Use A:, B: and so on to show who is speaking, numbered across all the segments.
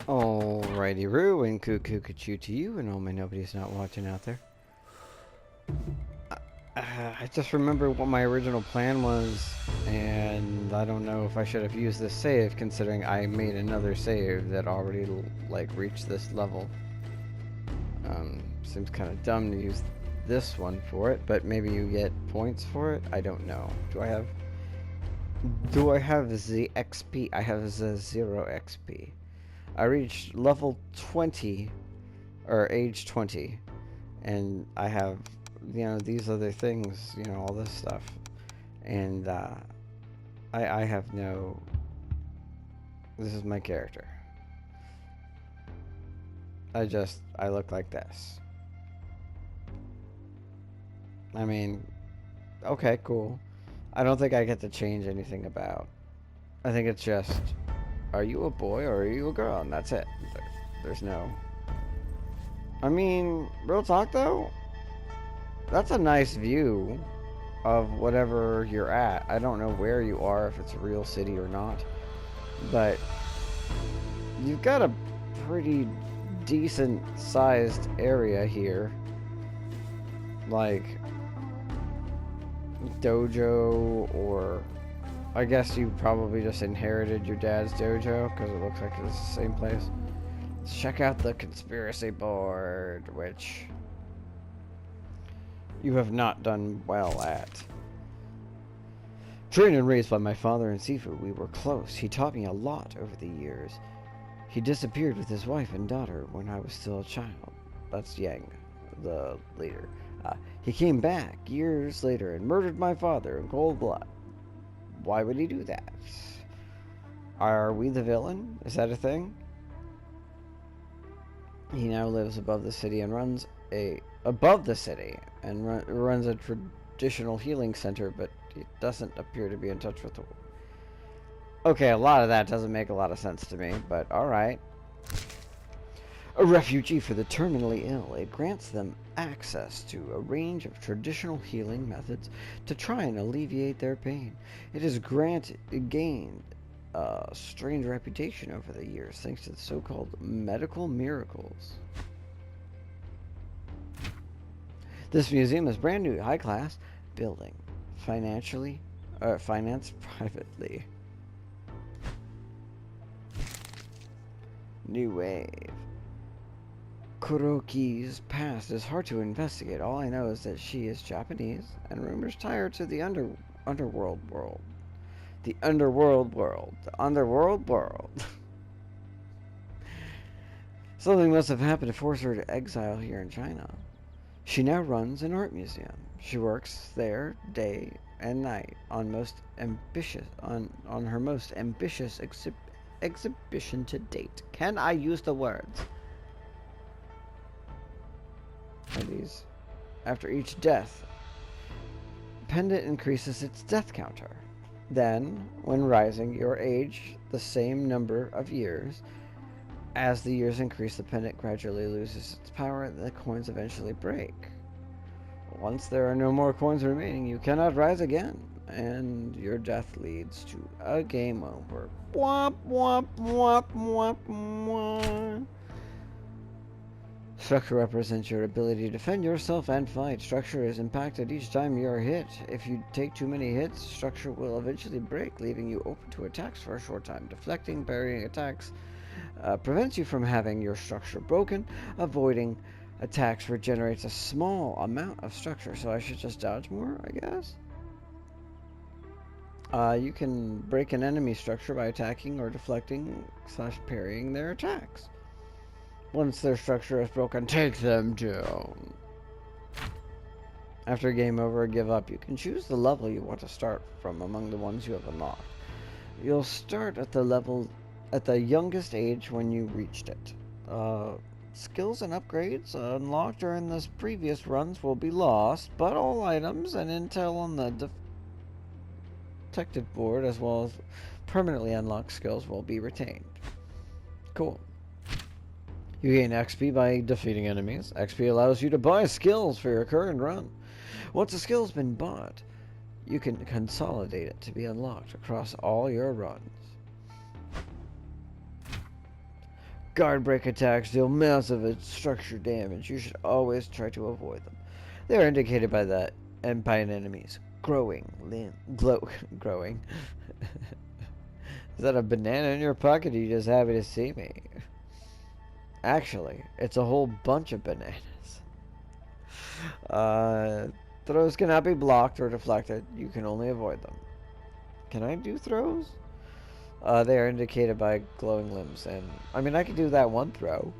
A: Alrighty, Roo, and cuckoo to you, and all my nobody's not watching out there. I just remember what my original plan was, and I don't know if I should have used this save, considering I made another save that already, like, reached this level. Seems kind of dumb to use this one for it, but maybe you get points for it? I don't know. Do I have the XP? I have the 0 XP. I reached level 20, or age 20, and I have, you know, these other things, you know, all this stuff, and I have no, this is my character. I look like this. I mean, okay, cool. I don't think I get to change anything about. I think it's just, are you a boy or are you a girl? And that's it. There's no... I mean, real talk though, that's a nice view of whatever you're at. I don't know where you are, if it's a real city or not, but you've got a pretty decent sized area here. Like, dojo, or I guess you probably just inherited your dad's dojo because it looks like it's the same place. Let's check out the conspiracy board, which you have not done well at. Trained and raised by my father in SIFU, we were close. He taught me a lot over the years. He disappeared with his wife and daughter when I was still a child. That's Yang, the leader. He came back years later and murdered my father in cold blood. Why would he do that? Are we the villain? Is that a thing? He now lives above the city and runs a traditional healing center, but he doesn't appear to be in touch with the... Okay, a lot of that doesn't make a lot of sense to me, but alright. A refugee for the terminally ill. It grants them access to a range of traditional healing methods to try and alleviate their pain. It has gained a strange reputation over the years thanks to the so-called medical miracles. This museum is brand new, high-class building, financed privately. New wave. Kuroki's past is hard to investigate. All I know is that she is Japanese, and rumors tie her to the underworld world. The underworld world. The underworld world. Something must have happened to force her to exile here in China. She now runs an art museum. She works there day and night on her most ambitious exhibition to date. Can I use the words? These. After each death, pendant increases its death counter. Then, when rising, your age the same number of years. As the years increase, the pendant gradually loses its power and the coins eventually break. Once there are no more coins remaining, you cannot rise again, and your death leads to a game over. Womp womp womp womp womp. Structure represents your ability to defend yourself and fight. Structure is impacted each time you are hit. If you take too many hits, structure will eventually break, leaving you open to attacks for a short time. Deflecting, parrying attacks prevents you from having your structure broken. Avoiding attacks regenerates a small amount of structure, so I should just dodge more, I guess? You can break an enemy structure by attacking or deflecting / parrying their attacks. Once their structure is broken, take them down. After game over or give up, you can choose the level you want to start from among the ones you have unlocked. You'll start at the level at the youngest age when you reached it. Skills and upgrades unlocked during this previous runs will be lost, but all items and intel on the detective board, as well as permanently unlocked skills, will be retained. Cool. You gain XP by defeating enemies. XP allows you to buy skills for your current run. Once a skill's been bought, you can consolidate it to be unlocked across all your runs. Guard break attacks deal massive structure damage. You should always try to avoid them. They are indicated by the and by an enemy's growing. Is that a banana in your pocket? Or are you just happy to see me? Actually, it's a whole bunch of bananas. Throws cannot be blocked or deflected. You can only avoid them. Can I do throws? They are indicated by glowing limbs, and I mean I could do that one throw.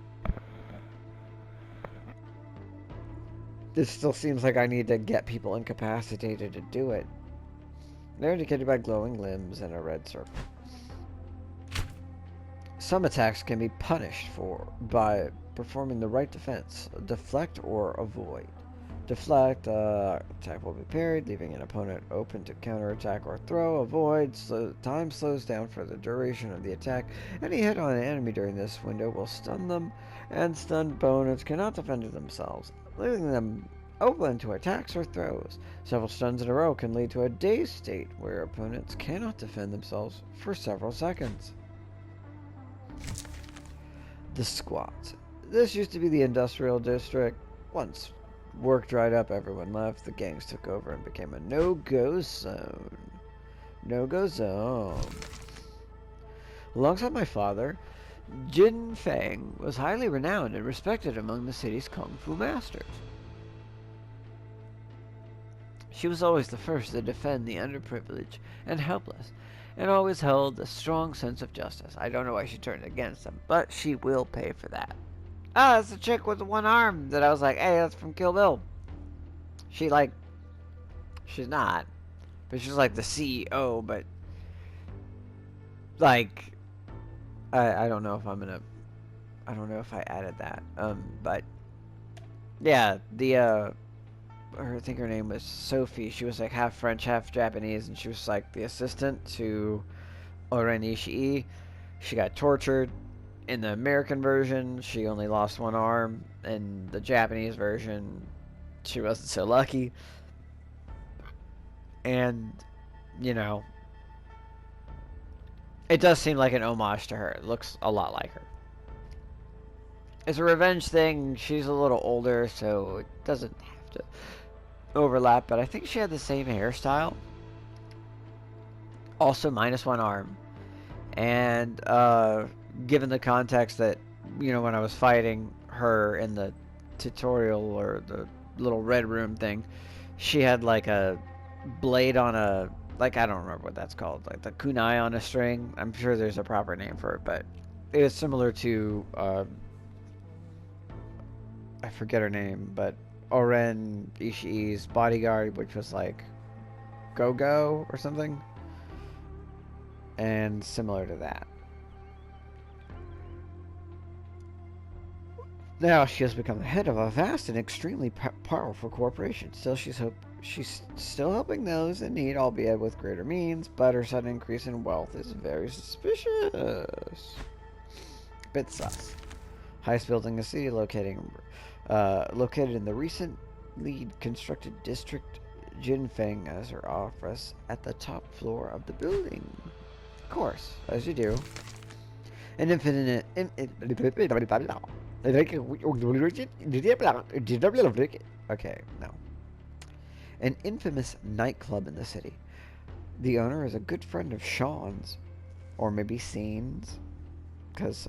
A: This still seems like I need to get people incapacitated to do it. They're indicated by glowing limbs and a red circle. Some attacks can be punished by performing the right defense, deflect or avoid. Deflect, attack will be parried, leaving an opponent open to counterattack or throw. Avoid, time slows down for the duration of the attack. Any hit on an enemy during this window will stun them, and stunned opponents cannot defend themselves, leaving them open to attacks or throws. Several stuns in a row can lead to a dazed state, where opponents cannot defend themselves for several seconds. The squat. This used to be the industrial district. Once work dried up, everyone left. The gangs took over and became a no-go zone. No-go zone. Alongside my father, Jin Fang was highly renowned and respected among the city's kung fu masters. She was always the first to defend the underprivileged and helpless, and always held a strong sense of justice. I don't know why she turned against them, but she will pay for that. Ah, it's the chick with the one arm that I was like, hey, that's from Kill Bill. She's not. But she's like the CEO, but like I don't know if I'm gonna I don't know if I added that. But yeah, I think her name was Sophie. She was like half French, half Japanese, and she was like the assistant to Oren Ishii. She got tortured. In the American version, she only lost one arm. In the Japanese version, she wasn't so lucky. And, you know, it does seem like an homage to her. It looks a lot like her. It's a revenge thing. She's a little older, so it doesn't have to overlap, but I think she had the same hairstyle. Also minus one arm. And given the context that, you know, when I was fighting her in the tutorial or the little red room thing, she had like a blade on a, like, I don't remember what that's called, like the kunai on a string. I'm sure there's a proper name for it, but it was similar to I forget her name, but Oren Ishii's bodyguard, which was like Go-Go or something, and similar to that. Now she has become the head of a vast and extremely powerful corporation. Still, she's still helping those in need, albeit with greater means, but her sudden increase in wealth is very suspicious. Bit sus. Highest building in the city, located in the recently constructed district. Jin Feng has her office at the top floor of the building. Of course, as you do. An infinite... Okay, no. An infamous nightclub in the city. The owner is a good friend of Sean's, or maybe Scene's, because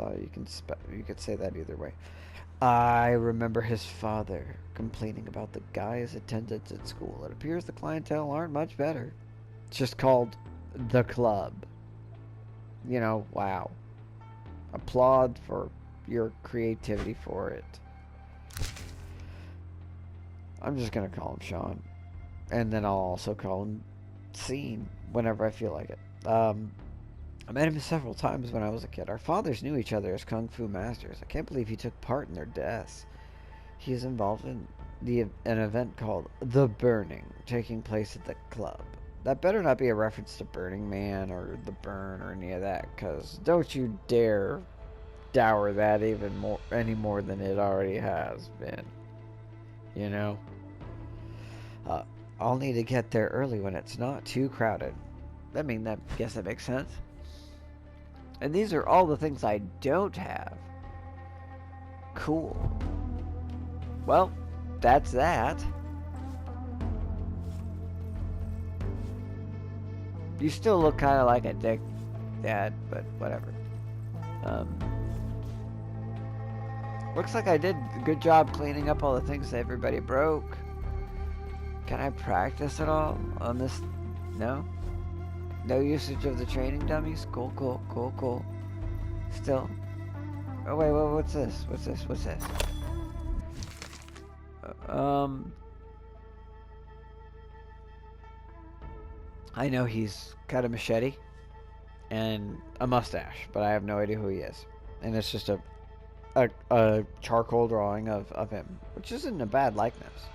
A: you could say that either way. I remember his father complaining about the guy's attendance at school. It appears the clientele aren't much better. It's just called the club. You know, wow. Applaud for your creativity for it. I'm just gonna call him Sean. And then I'll also call him Scene whenever I feel like it. I met him several times when I was a kid. Our fathers knew each other as kung fu masters. I can't believe he took part in their deaths. He is involved in an event called The Burning, taking place at the club. That better not be a reference to Burning Man or The Burn or any of that, because don't you dare dour that any more than it already has been. You know? I'll need to get there early when it's not too crowded. Guess that makes sense. And these are all the things I don't have. Cool. Well, that's that. You still look kind of like a dick, Dad, but whatever. Looks like I did a good job cleaning up all the things that everybody broke. Can I practice at all on this? No? No usage of the training dummies? Cool, cool, cool, cool. Still. Oh, wait, what's this? What's this? What's this? I know he's got a machete and a mustache, but I have no idea who he is. And it's just a charcoal drawing of him, which isn't a bad likeness.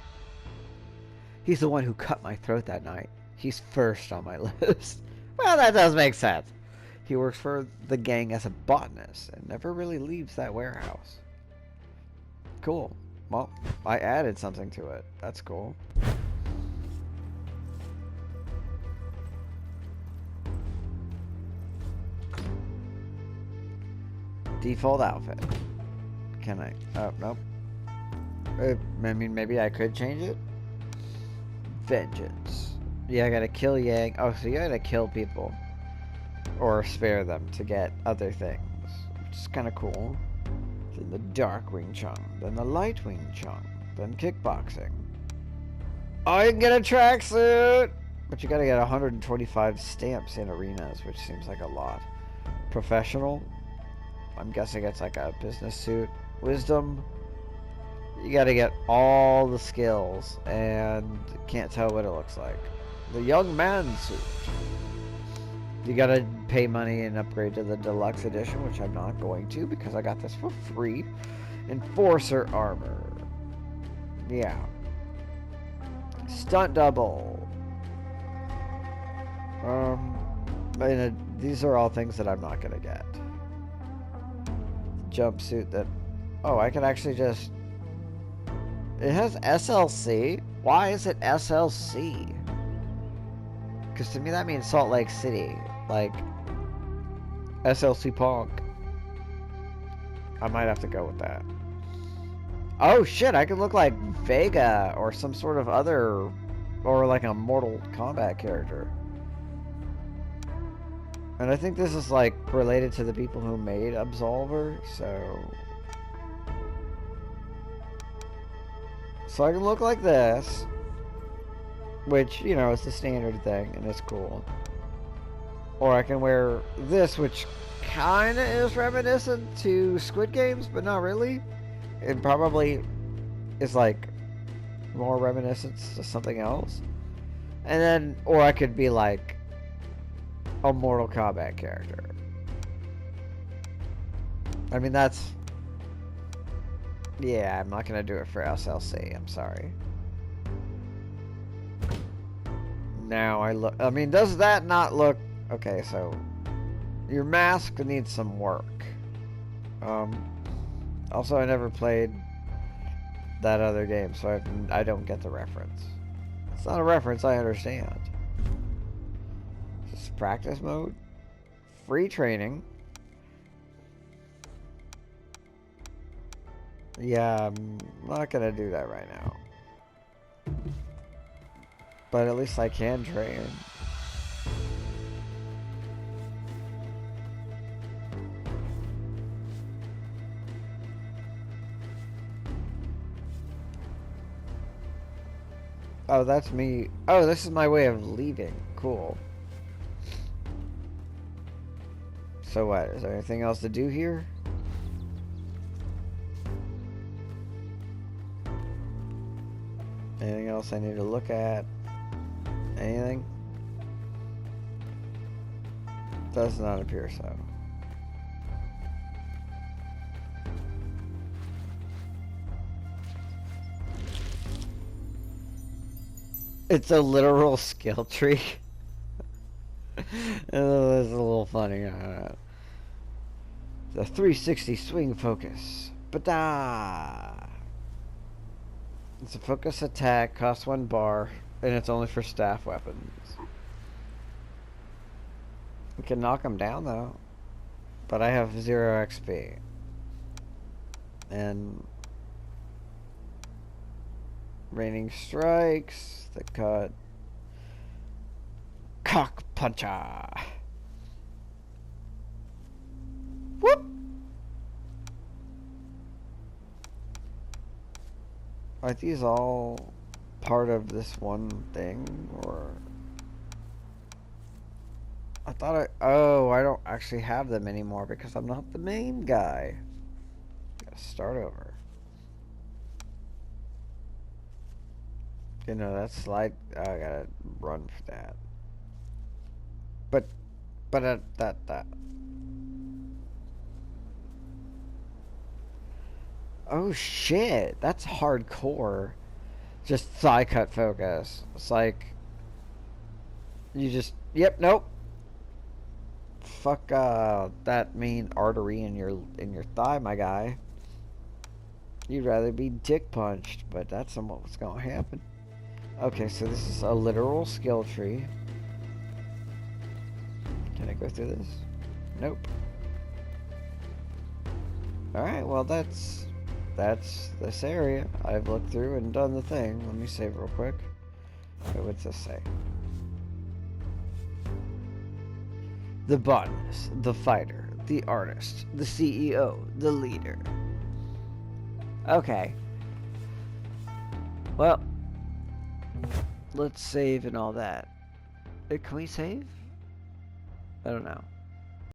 A: He's the one who cut my throat that night. He's first on my list. Well, that does make sense. He works for the gang as a botanist and never really leaves that warehouse. Cool. Well, I added something to it. That's cool. Default outfit. Can I? Oh, nope. I mean, maybe I could change it? Vengeance. Yeah, I gotta kill Yang. Oh, so you gotta kill people. Or spare them to get other things. Which is kinda cool. Then the dark Wing Chun. Then the light Wing Chun. Then kickboxing. Oh, you can get a tracksuit! But you gotta get 125 stamps in arenas, which seems like a lot. Professional. I'm guessing it's like a business suit. Wisdom. You gotta get all the skills, and can't tell what it looks like. The young man suit. You gotta pay money and upgrade to the deluxe edition, which I'm not going to because I got this for free. Enforcer armor. Yeah. Stunt double. These are all things that I'm not gonna get. Jumpsuit that... Oh, I can actually just... It has SLC? Why is it SLC? Because to me that means Salt Lake City. Like... SLC Punk. I might have to go with that. Oh shit, I could look like Vega or some sort of other... Or like a Mortal Kombat character. And I think this is like related to the people who made Absolver, so I can look like this, which, you know, is the standard thing, and it's cool. Or I can wear this, which kinda is reminiscent to Squid Games, but not really. It probably is like more reminiscent to something else. And then, or I could be like a Mortal Kombat character. I mean, that's... Yeah, I'm not gonna do it for SLC, I'm sorry. Now I look... I mean, does that not look... Okay, so... Your mask needs some work. Also, I never played that other game, so I don't get the reference. It's not a reference, I understand. Practice mode, free training. Yeah, I'm not gonna do that right now, but at least I can train. Oh, that's me. Oh, this is my way of leaving. Cool. So what? Is there anything else to do here? Anything else I need to look at? Anything? Does not appear so. It's a literal skill tree. Oh, that's a little funny. The 360 swing focus. Ba-da! It's a focus attack, costs 1 bar, and it's only for staff weapons. We can knock them down though. But I have 0 XP. And raining strikes, the cut. Cock puncher. Whoop! Are these all part of this one thing, or... I thought oh, I don't actually have them anymore because I'm not the main guy. Gotta start over. You know, that slide, I gotta run for that. But that. Oh shit, that's hardcore. Just thigh cut focus. It's like, you just, yep, nope. Fuck that main artery in your thigh, my guy. You'd rather be dick punched, but that's not what's gonna happen. Okay, so this is a literal skill tree. Can I go through this? Nope. Alright, well that's this area. I've looked through and done the thing. Let me save real quick. Okay, what's this say? The botanist, the fighter, the artist, the CEO, the leader. Okay. Well, let's save and all that. Can we save? I don't know.